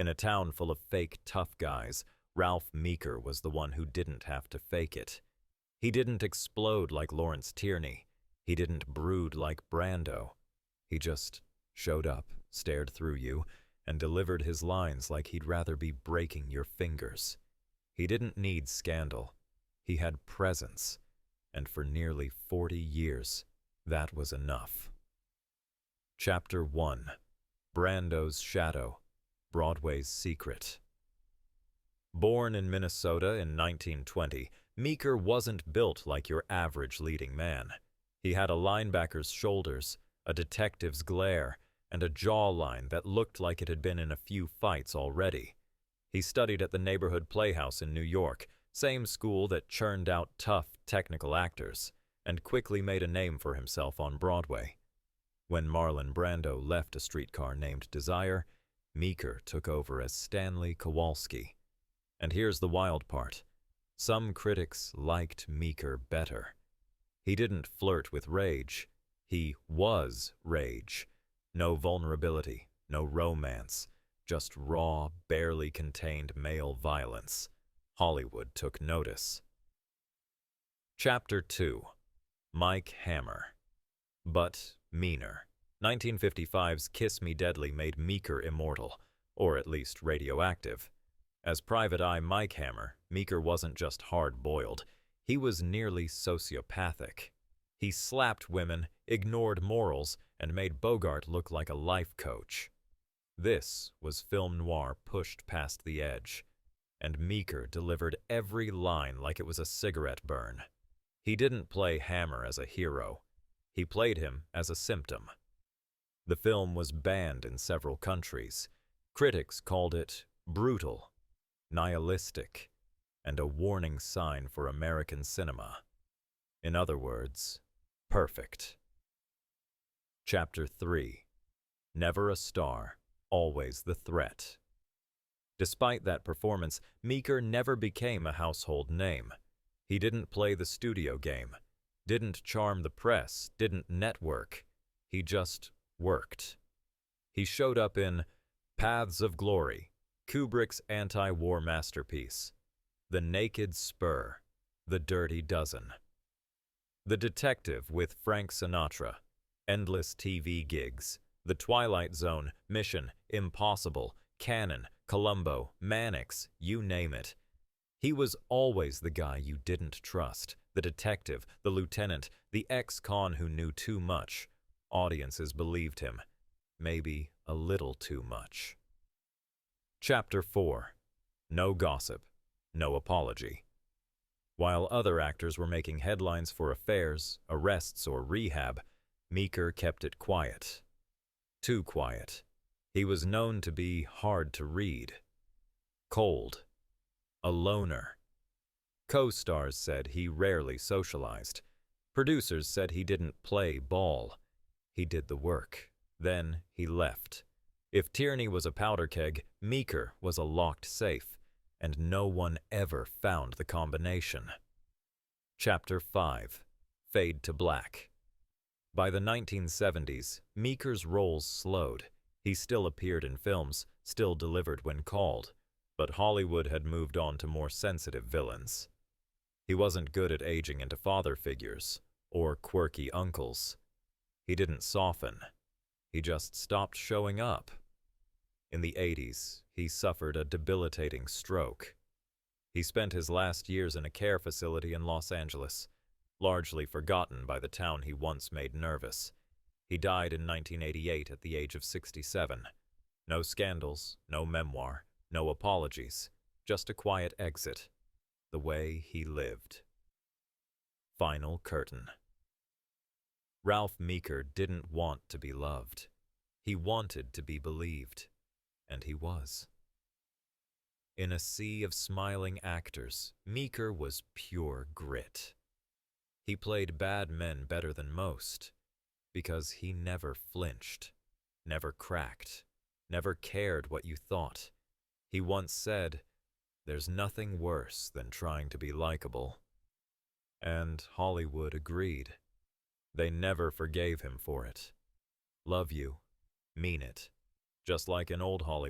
In a town full of fake tough guys, Ralph Meeker was the one who didn't have to fake it. He didn't explode like Lawrence Tierney. He didn't brood like Brando. He just showed up, stared through you, and delivered his lines like he'd rather be breaking your fingers. He didn't need scandal. He had presence. And for nearly 40 years, that was enough. Chapter 1. Brando's Shadow, Broadway's Secret. Born in Minnesota in 1920, Meeker wasn't built like your average leading man. He had a linebacker's shoulders, a detective's glare, and a jawline that looked like it had been in a few fights already. He studied at the neighborhood playhouse in New York, same school that churned out tough, technical actors, and quickly made a name for himself on Broadway. When Marlon Brando left A Streetcar Named Desire, Meeker took over as Stanley Kowalski. And here's the wild part. Some critics liked Meeker better. He didn't flirt with rage. He was rage. No vulnerability, no romance, just raw, barely contained male violence. Hollywood took notice. Chapter 2. Mike Hammer. But meaner. 1955's Kiss Me Deadly made Meeker immortal, or at least radioactive. As Private Eye Mike Hammer, Meeker wasn't just hard-boiled. He was nearly sociopathic. He slapped women, ignored morals, and made Bogart look like a life coach. This was film noir pushed past the edge, and Meeker delivered every line like it was a cigarette burn. He didn't play Hammer as a hero. He played him as a symptom. The film was banned in several countries. Critics called it brutal, nihilistic, and a warning sign for American cinema. In other words, perfect. Chapter 3. Never a star, always the threat. Despite that performance, Meeker never became a household name. He didn't play the studio game, didn't charm the press, didn't network. He just worked. He showed up in Paths of Glory, Kubrick's anti-war masterpiece, The Naked Spur, The Dirty Dozen, The Detective with Frank Sinatra, endless TV gigs, The Twilight Zone, Mission, Impossible, Cannon, Columbo, Mannix, you name it. He was always the guy you didn't trust, the detective, the lieutenant, the ex-con who knew too much. Audiences believed him, maybe a little too much. Chapter 4. No gossip, no apology. While other actors were making headlines for affairs, arrests, or rehab, Meeker kept it quiet. Too quiet. He was known to be hard to read. Cold. A loner. Co-stars said he rarely socialized. Producers said he didn't play ball. He did the work. Then he left. If Tierney was a powder keg, Meeker was a locked safe, and no one ever found the combination. Chapter 5. Fade to black. By the 1970s, Meeker's roles slowed. He still appeared in films, still delivered when called, but Hollywood had moved on to more sensitive villains. He wasn't good at aging into father figures, or quirky uncles. He didn't soften. He just stopped showing up. In the 80s, he suffered a debilitating stroke. He spent his last years in a care facility in Los Angeles, largely forgotten by the town he once made nervous. He died in 1988 at the age of 67. No scandals, no memoir, no apologies, just a quiet exit. The way he lived. Final curtain. Ralph Meeker didn't want to be loved. He wanted to be believed, and he was. In a sea of smiling actors, Meeker was pure grit. He played bad men better than most, because he never flinched, never cracked, never cared what you thought. He once said, "There's nothing worse than trying to be likable." And Hollywood agreed. They never forgave him for it. Love you. Mean it. Just like in old Hollywood.